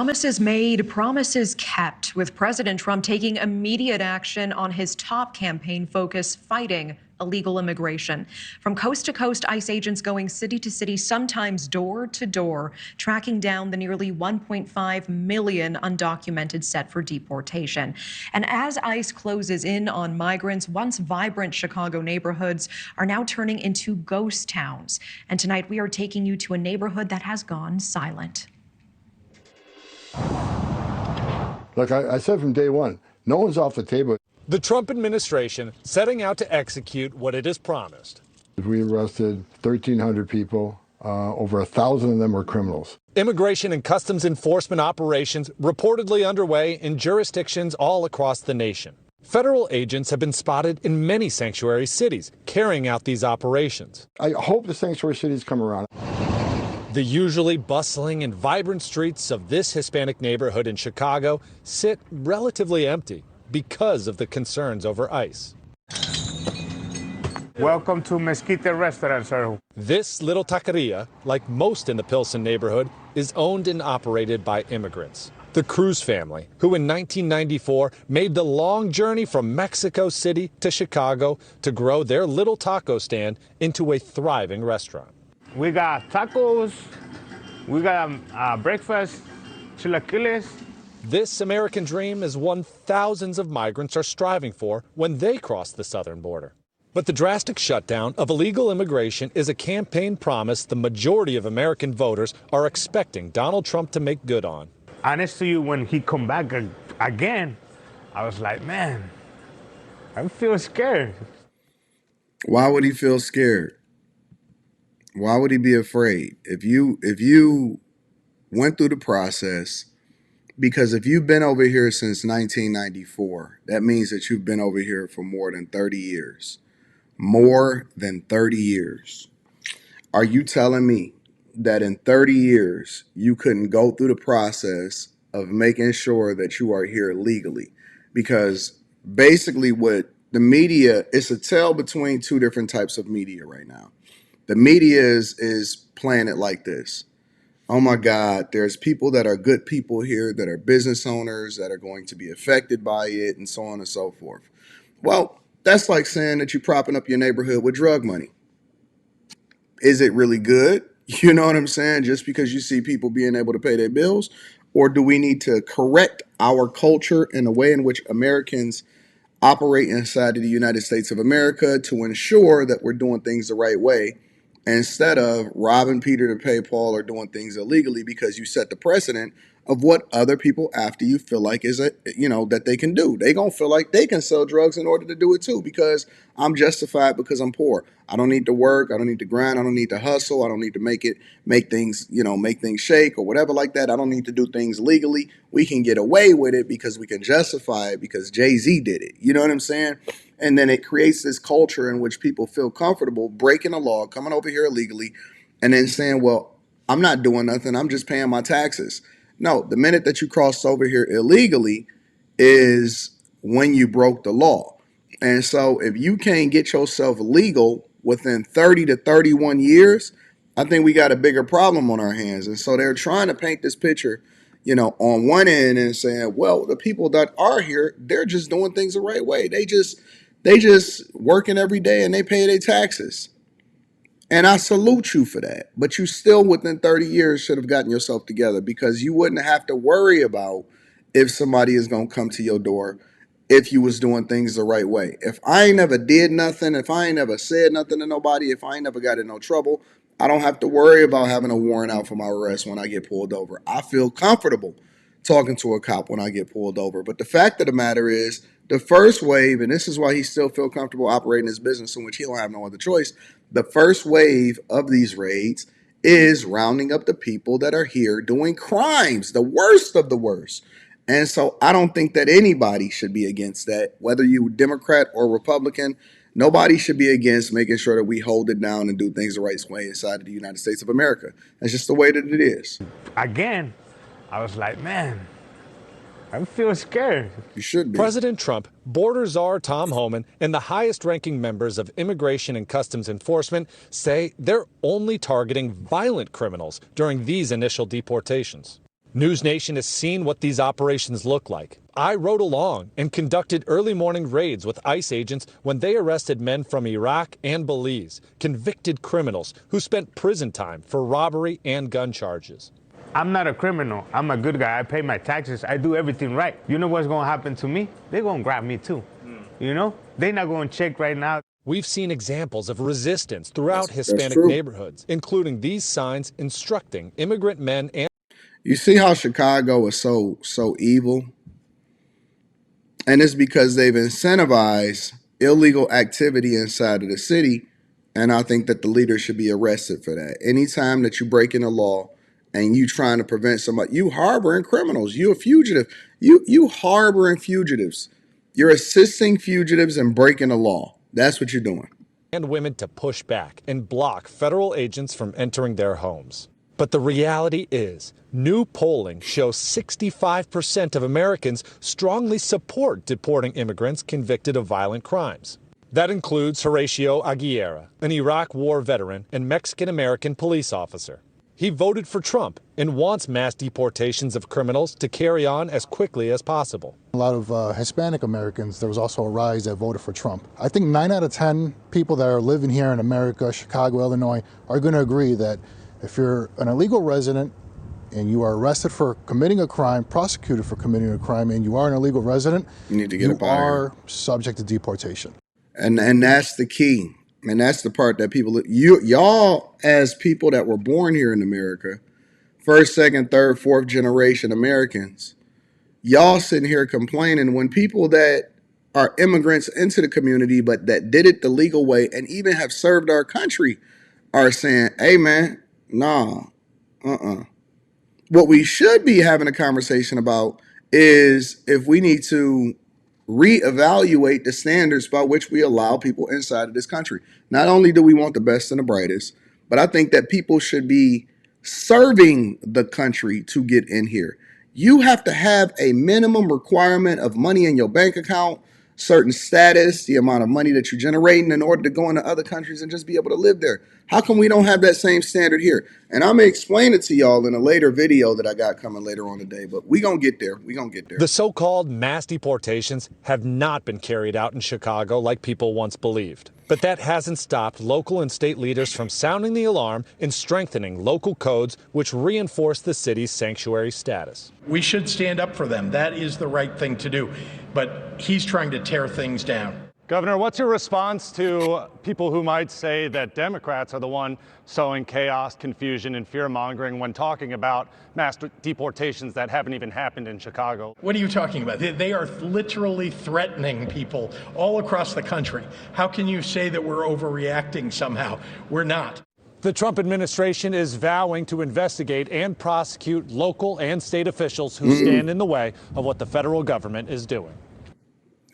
Promises made, promises kept, with President Trump taking immediate action on his top campaign focus, fighting illegal immigration. From coast to coast, ICE agents going city to city, sometimes door to door, tracking down the nearly 1.5 million undocumented set for deportation. And as ICE closes in on migrants, once vibrant Chicago neighborhoods are now turning into ghost towns. And tonight we are taking you to a neighborhood that has gone silent. Look, I said from day one, no one's off the table. The Trump administration setting out to execute what it has promised. We arrested 1,300 people. Over 1,000 of them were criminals. Immigration and customs enforcement operations reportedly underway in jurisdictions all across the nation. Federal agents have been spotted in many sanctuary cities carrying out these operations. I hope the sanctuary cities come around. The usually bustling and vibrant streets of this Hispanic neighborhood in Chicago sit relatively empty because of the concerns over ICE. Welcome to Mesquite Restaurant, sir. This little taqueria, like most in the Pilsen neighborhood, is owned and operated by immigrants. The Cruz family, who in 1994 made the long journey from Mexico City to Chicago to grow their little taco stand into a thriving restaurant. We got tacos, we got breakfast, chilaquiles. This American dream is one thousands of migrants are striving for when they cross the southern border. But the drastic shutdown of illegal immigration is a campaign promise the majority of American voters are expecting Donald Trump to make good on. Honest to you, when he come back again, I was like, man, I feel scared. Why would he feel scared? Why would he be afraid? If you went through the process, because if you've been over here since 1994, that means that you've been over here for more than 30 years. More than 30 years. Are you telling me that in 30 years, you couldn't go through the process of making sure that you are here legally? Because basically what the media, it's a tale between two different types of media right now. The media is playing it like this. Oh my God, there's people that are good people here, that are business owners, that are going to be affected by it, and so on and so forth. Well, that's like saying that you're propping up your neighborhood with drug money. Is it really good? You know what I'm saying? Just because you see people being able to pay their bills? Or do we need to correct our culture in the way in which Americans operate inside of the United States of America to ensure that we're doing things the right way, instead of robbing Peter to pay Paul or doing things illegally because you set the precedent of what other people after you feel like is that they can do. They gonna feel like they can sell drugs in order to do it too, because I'm justified because I'm poor. I don't need to work. I don't need to grind. I don't need to hustle. I don't need to make things shake or whatever like that. I don't need to do things legally. We can get away with it because we can justify it because Jay-Z did it. You know what I'm saying? And then it creates this culture in which people feel comfortable breaking the law, coming over here illegally, and then saying, well, I'm not doing nothing. I'm just paying my taxes. No, the minute that you crossed over here illegally is when you broke the law. And so if you can't get yourself legal within 30 to 31 years, I think we got a bigger problem on our hands. And so they're trying to paint this picture, on one end and saying, well, the people that are here, they're just doing things the right way. They just working every day and they pay their taxes. And I salute you for that. But you still, within 30 years, should have gotten yourself together, because you wouldn't have to worry about if somebody is going to come to your door if you was doing things the right way. If I ain't never did nothing, if I ain't never said nothing to nobody, if I ain't never got in no trouble, I don't have to worry about having a warrant out for my arrest when I get pulled over. I feel comfortable talking to a cop when I get pulled over. But the fact of the matter is, the first wave, and this is why he still feel comfortable operating his business in which he don't have no other choice, the first wave of these raids is rounding up the people that are here doing crimes, the worst of the worst. And so I don't think that anybody should be against that, whether you Democrat or Republican. Nobody should be against making sure that we hold it down and do things the right way inside of the United States of America. That's just the way that it is. Again, I was like, man, I feel scared. You should be. President Trump, border czar Tom Homan, and the highest-ranking members of Immigration and Customs Enforcement say they're only targeting violent criminals during these initial deportations. News Nation has seen what these operations look like. I rode along and conducted early morning raids with ICE agents when they arrested men from Iraq and Belize, convicted criminals who spent prison time for robbery and gun charges. I'm not a criminal. I'm a good guy. I pay my taxes. I do everything right. You know what's going to happen to me? They're going to grab me too. You know? They're not going to check right now. We've seen examples of resistance throughout That's Hispanic true. neighborhoods, including these signs instructing immigrant men and You see how Chicago is so evil? And it's because they've incentivized illegal activity inside of the city. And I think that the leader should be arrested for that. Anytime that you break in a law and you trying to prevent somebody, you harboring criminals, you a fugitive, you harboring fugitives. You're assisting fugitives and breaking the law. That's what you're doing. women to push back and block federal agents from entering their homes. But the reality is, new polling shows 65% of Americans strongly support deporting immigrants convicted of violent crimes. That includes Horatio Aguilera, an Iraq War veteran and Mexican-American police officer. He voted for Trump and wants mass deportations of criminals to carry on as quickly as possible. A lot of Hispanic Americans, there was also a rise that voted for Trump. I think 9 out of 10 people that are living here in America, Chicago, Illinois, are going to agree that if you're an illegal resident and you are arrested for committing a crime, prosecuted for committing a crime, and you are an illegal resident, You need to get you up out of here. are subject to deportation. And that's the key. And that's the part that y'all as people that were born here in America, first, second, third, fourth generation Americans, y'all sitting here complaining when people that are immigrants into the community, but that did it the legal way and even have served our country are saying, hey man, nah, What we should be having a conversation about is if we need to reevaluate the standards by which we allow people inside of this country. Not only do we want the best and the brightest, but I think that people should be serving the country to get in here. You have to have a minimum requirement of money in your bank account, certain status, the amount of money that you're generating in order to go into other countries and just be able to live there. How come we don't have that same standard here? And I'm going to explain it to y'all in a later video that I got coming later on today, but we going to get there. We going to get there. The so-called mass deportations have not been carried out in Chicago like people once believed. But that hasn't stopped local and state leaders from sounding the alarm and strengthening local codes which reinforce the city's sanctuary status. We should stand up for them. That is the right thing to do. But he's trying to tear things down. Governor, what's your response to people who might say that Democrats are the one sowing chaos, confusion, and fear-mongering when talking about mass deportations that haven't even happened in Chicago? What are you talking about? They are literally threatening people all across the country. How can you say that we're overreacting somehow? We're not. The Trump administration is vowing to investigate and prosecute local and state officials who stand in the way of what the federal government is doing.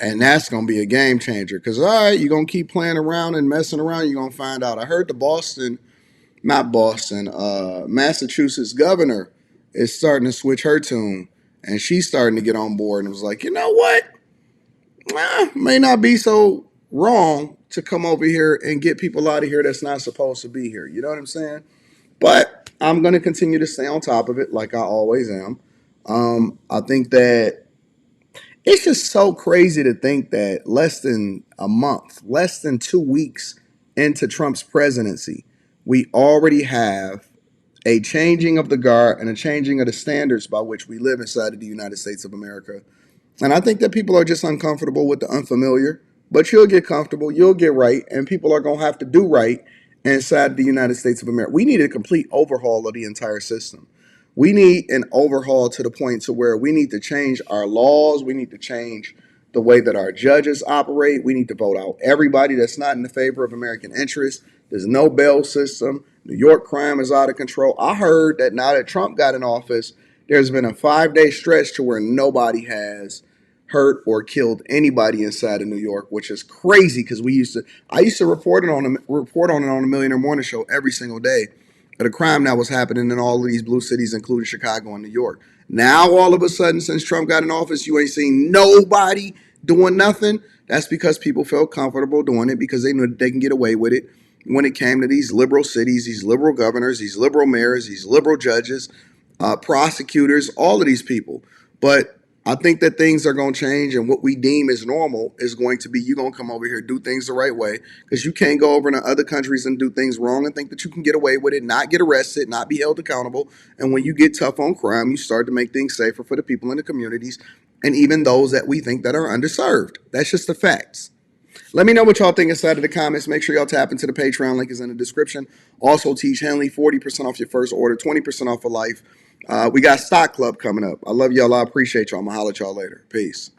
And that's going to be a game changer because, all right, you're going to keep playing around and messing around. You're going to find out. I heard the Massachusetts governor is starting to switch her tune. And she's starting to get on board and was like, you know what? May not be so wrong to come over here and get people out of here that's not supposed to be here. You know what I'm saying? But I'm going to continue to stay on top of it like I always am. I think that it's just so crazy to think that less than a month, less than 2 weeks into Trump's presidency, we already have a changing of the guard and a changing of the standards by which we live inside of the United States of America. And I think that people are just uncomfortable with the unfamiliar, but you'll get comfortable, you'll get right, and people are going to have to do right inside the United States of America. We need a complete overhaul of the entire system. We need an overhaul to the point to where we need to change our laws. We need to change the way that our judges operate. We need to vote out everybody that's not in the favor of American interests. There's no bail system. New York crime is out of control. I heard that now that Trump got in office, there's been a 5-day stretch to where nobody has hurt or killed anybody inside of New York, which is crazy because I used to report on it on the Millionaire Morning Show every single day. The crime that was happening in all of these blue cities, including Chicago and New York. Now, all of a sudden, since Trump got in office, you ain't seen nobody doing nothing. That's because people felt comfortable doing it because they knew that they can get away with it when it came to these liberal cities, these liberal governors, these liberal mayors, these liberal judges. prosecutors, all of these people. But I think that things are going to change, and what we deem as normal is going to be you going to come over here, do things the right way, because you can't go over into other countries and do things wrong and think that you can get away with it, not get arrested, not be held accountable. And when you get tough on crime, you start to make things safer for the people in the communities and even those that we think that are underserved. That's just the facts. Let me know what y'all think inside of the comments. Make sure y'all tap into the Patreon. Link is in the description. Also, Teach Henley, 40% off your first order, 20% off for life. We got Stock Club coming up. I love y'all. I appreciate y'all. I'm going to holler at y'all later. Peace.